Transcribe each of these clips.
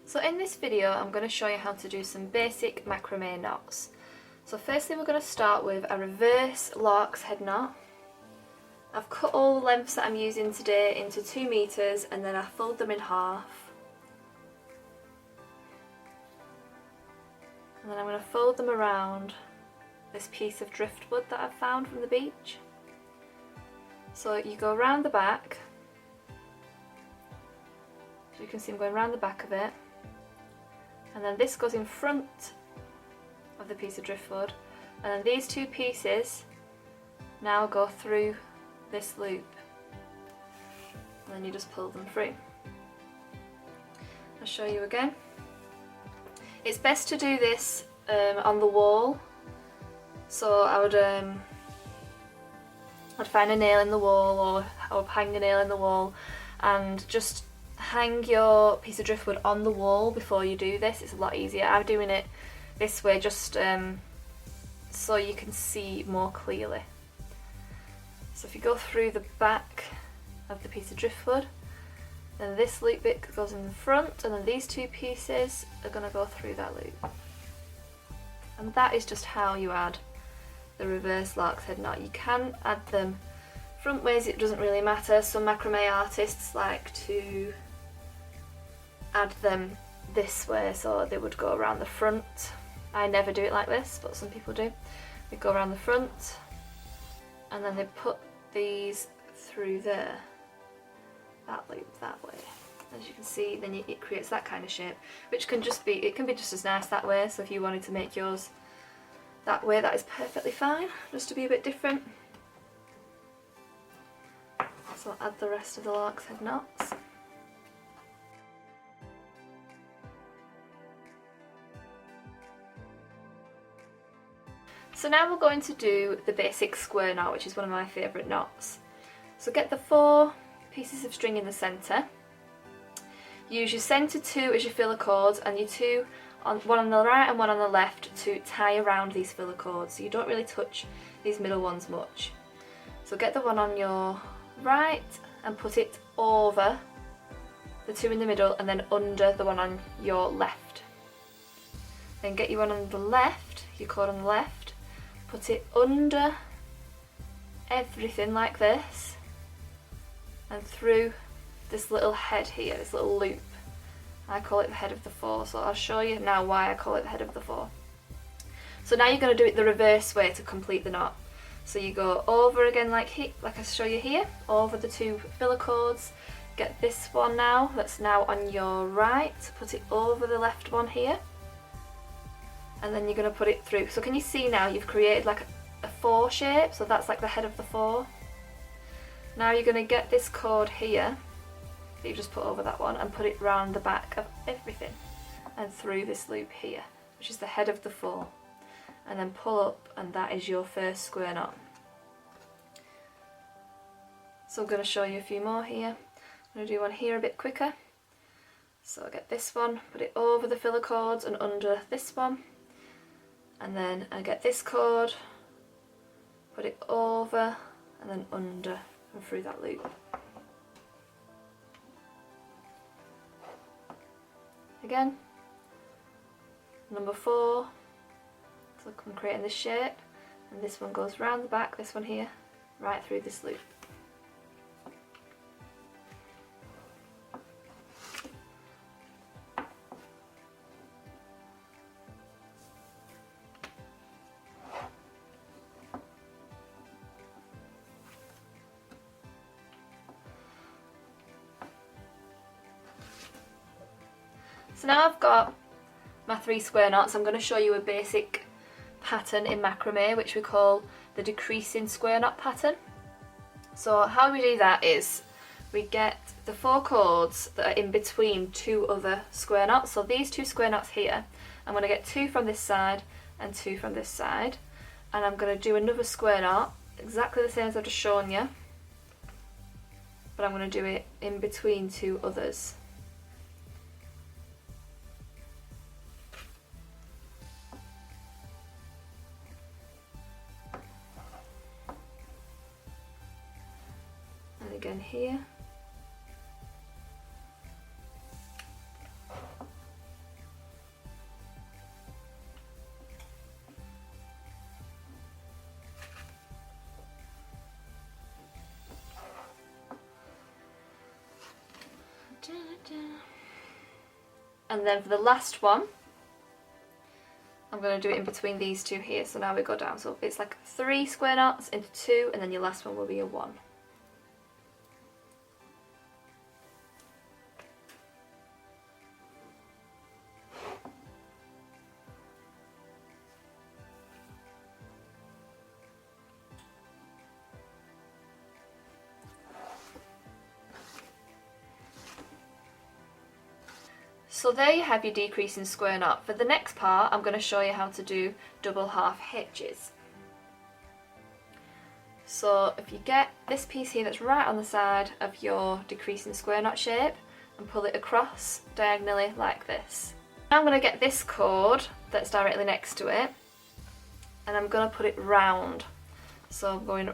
So in this video I'm going to show you how to do some basic macrame knots. So firstly we're going to start with a reverse lark's head knot. I've cut all the lengths that I'm using today into 2 meters and then I fold them in half. And then I'm going to fold them around this piece of driftwood that I've found from the beach. So you go around the back. So you can see I'm going around the back of it. And then this goes in front of the piece of driftwood, and then these 2 pieces now go through this loop, and then you just pull them through. I'll show you again. It's best to do this on the wall, so I'd find a nail in the wall, or I would hang a nail in the wall and just hang your piece of driftwood on the wall before you do this. It's a lot easier. I'm doing it this way just so you can see more clearly. So if you go through the back of the piece of driftwood, then this loop bit goes in the front, and then these 2 pieces are going to go through that loop. And that is just how you add the reverse lark's head knot. You can add them front ways, it doesn't really matter. Some macrame artists like to add them this way, so they would go around the front. I never do it like this, but some people do. They go around the front and then they put these through there, that loop that way. As you can see, then it creates that kind of shape, which can just be, it can be just as nice that way. So if you wanted to make yours that way, that is perfectly fine, just to be a bit different. So I'll add the rest of the lark's head knots. So now we're going to do the basic square knot, which is one of my favourite knots. So get the 4 pieces of string in the centre. Use your centre 2 as your filler cords, and your 2, one on the right and one on the left, to tie around these filler cords, so you don't really touch these middle ones much. So get the one on your right and put it over the 2 in the middle and then under the one on your left. Then get your one on the left, your cord on the left, put it under everything like this and through this little head here, this little loop. I call it the head of the 4, so I'll show you now why I call it the head of the 4. So now you're going to do it the reverse way to complete the knot. So you go over again like I show you here, over the 2 filler cords, get this one now, that's now on your right, put it over the left one here, and then you're going to put it through. So can you see now you've created like a 4 shape, so that's like the head of the 4. Now you're going to get this cord here that you just put over that one and put it round the back of everything and through this loop here, which is the head of the 4. And then pull up, and that is your first square knot. So I'm going to show you a few more here. I'm going to do one here a bit quicker. So I get this one, put it over the filler cords and under this one, and then I get this cord, put it over and then under and through that loop. Again, number 4. So I'm creating this shape, and this one goes round the back, this one here, right through this loop. So now I've got my 3 square knots. I'm going to show you a basic pattern in macrame, which we call the decreasing square knot pattern. So how we do that is we get the 4 cords that are in between 2 other square knots. So these 2 square knots here, I'm going to get 2 from this side and 2 from this side, and I'm going to do another square knot exactly the same as I've just shown you, but I'm going to do it in between 2 others. again here. And then for the last one, I'm going to do it in between these two here. So now we go down. So it's like 3 square knots into 2, and then your last one will be a 1. So there you have your decreasing square knot. For the next part, I'm going to show you how to do double half hitches. So if you get this piece here that's right on the side of your decreasing square knot shape and pull it across diagonally like this. Now I'm going to get this cord that's directly next to it and I'm going to put it round. So I'm going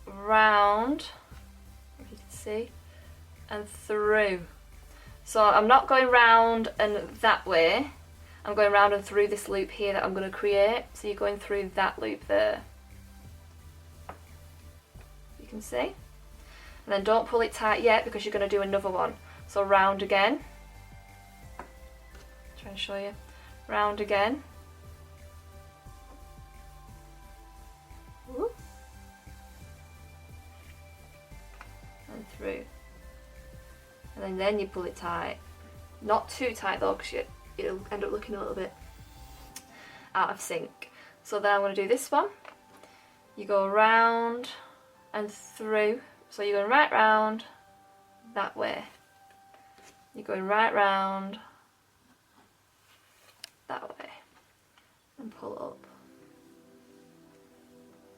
round, if you can see, and through. So I'm not going round and that way, I'm going round and through this loop here that I'm going to create. So you're going through that loop there. You can see. And then don't pull it tight yet because you're going to do another one. So round again. Try and show you. Round again. Whoop. And through. And then you pull it tight. Not too tight though, because it'll end up looking a little bit out of sync. So then I'm going to do this one. You go round and through. So you're going right round that way. You're going right round that way. And pull up.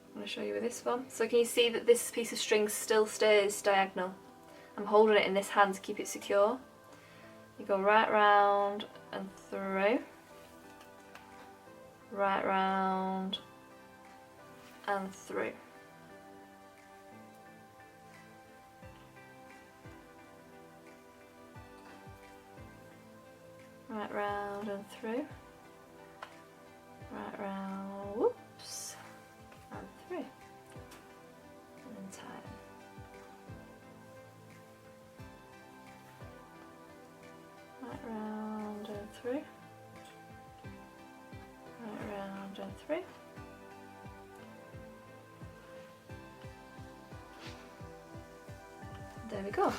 I'm going to show you with this one. So can you see that this piece of string still stays diagonal? I'm holding it in this hand to keep it secure. You go right round and through, right round and through. Right round and through, right round, whoops, and through, and then tighten. Right round and through, right round and through. There we go.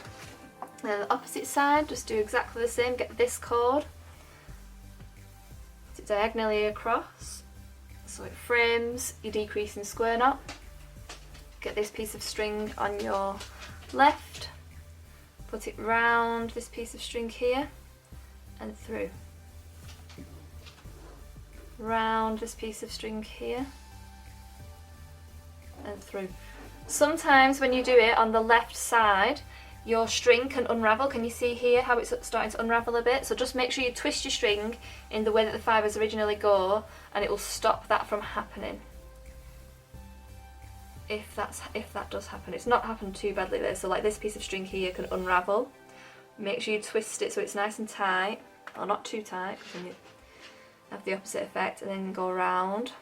Then the opposite side, just do exactly the same. Get this cord, put it diagonally across so it frames your decreasing square knot. Get this piece of string on your left, put it round this piece of string here and through. Round this piece of string here and through. Sometimes when you do it on the left side, your string can unravel. Can you see here how it's starting to unravel a bit? So just make sure you twist your string in the way that the fibres originally go and it will stop that from happening. If that does happen. It's not happened too badly there. So like this piece of string here can unravel. Make sure you twist it so it's nice and tight. Or not too tight, because then you have the opposite effect, and then go around,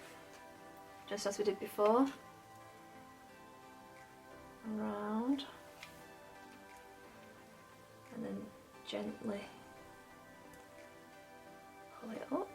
just as we did before. And round. And then gently pull it up.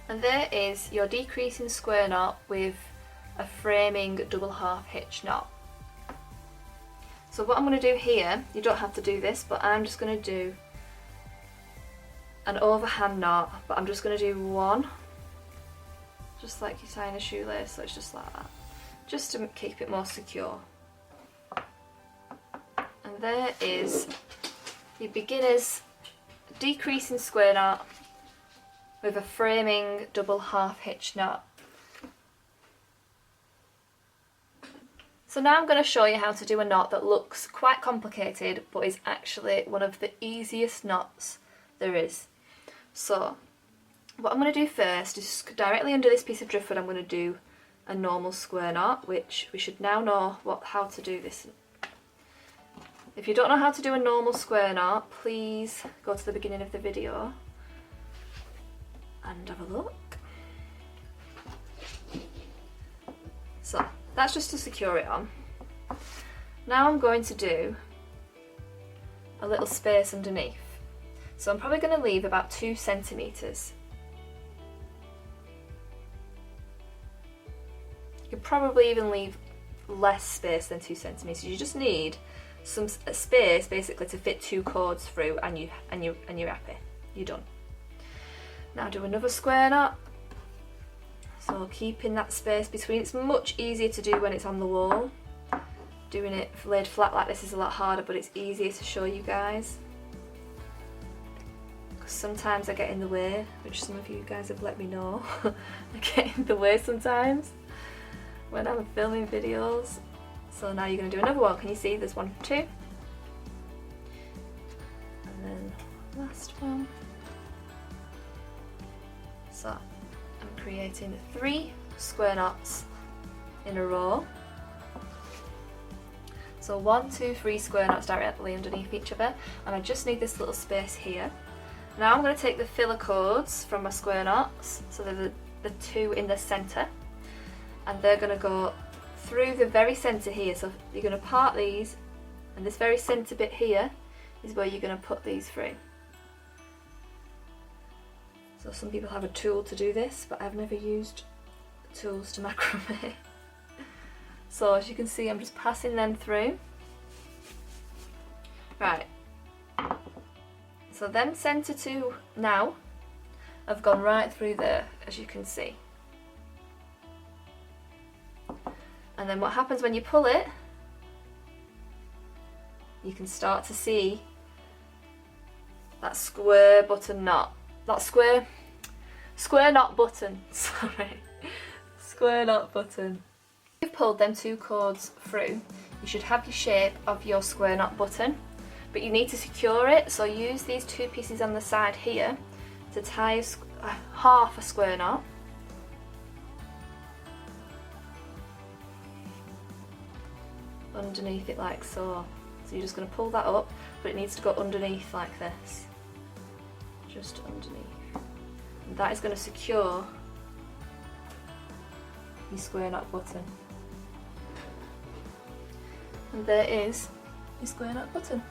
And there is your decreasing square knot with a framing double half hitch knot. So what I'm going to do here, you don't have to do this, but I'm just going to do an overhand knot, but I'm just going to do one, just like you tie in a shoelace, so it's just like that, just to keep it more secure. And there is your beginner's decreasing square knot with a framing double half hitch knot. So now I'm going to show you how to do a knot that looks quite complicated but is actually one of the easiest knots there is. So what I'm going to do first is directly under this piece of driftwood I'm going to do a normal square knot, which we should now know how to do this. If you don't know how to do a normal square knot, please go to the beginning of the video and have a look. So that's just to secure it on. Now I'm going to do a little space underneath. So I'm probably going to leave about 2 centimetres. You could probably even leave less space than 2 centimetres. You just need some space basically to fit 2 cords through, and you're happy. You're done. Now do another square knot. So keeping that space between. It's much easier to do when it's on the wall. Doing it laid flat like this is a lot harder, but it's easier to show you guys. Because sometimes I get in the way, which some of you guys have let me know. I get in the way sometimes when I'm filming videos. So now you're going to do another one. Can you see? There's 1, 2. And then last one. So I'm creating 3 square knots in a row. So 1, 2, 3 square knots directly underneath each other, and I just need this little space here. Now I'm going to take the filler cords from my square knots, so they're the 2 in the centre, and they're going to go through the very centre here. So you're going to part these, and this very centre bit here is where you're going to put these through. So some people have a tool to do this, but I've never used tools to macrame. So as you can see, I'm just passing them through. Right. So them centre 2 now have gone right through there, as you can see. And then what happens when you pull it, you can start to see that square button knot. That square knot button, sorry. Square knot button. If you've pulled them 2 cords through, you should have your shape of your square knot button, but you need to secure it, so use these 2 pieces on the side here to tie half a square knot. Underneath it like so. So you're just going to pull that up, but it needs to go underneath like this. Just underneath. And that is going to secure your square knot button. And there is your square knot button.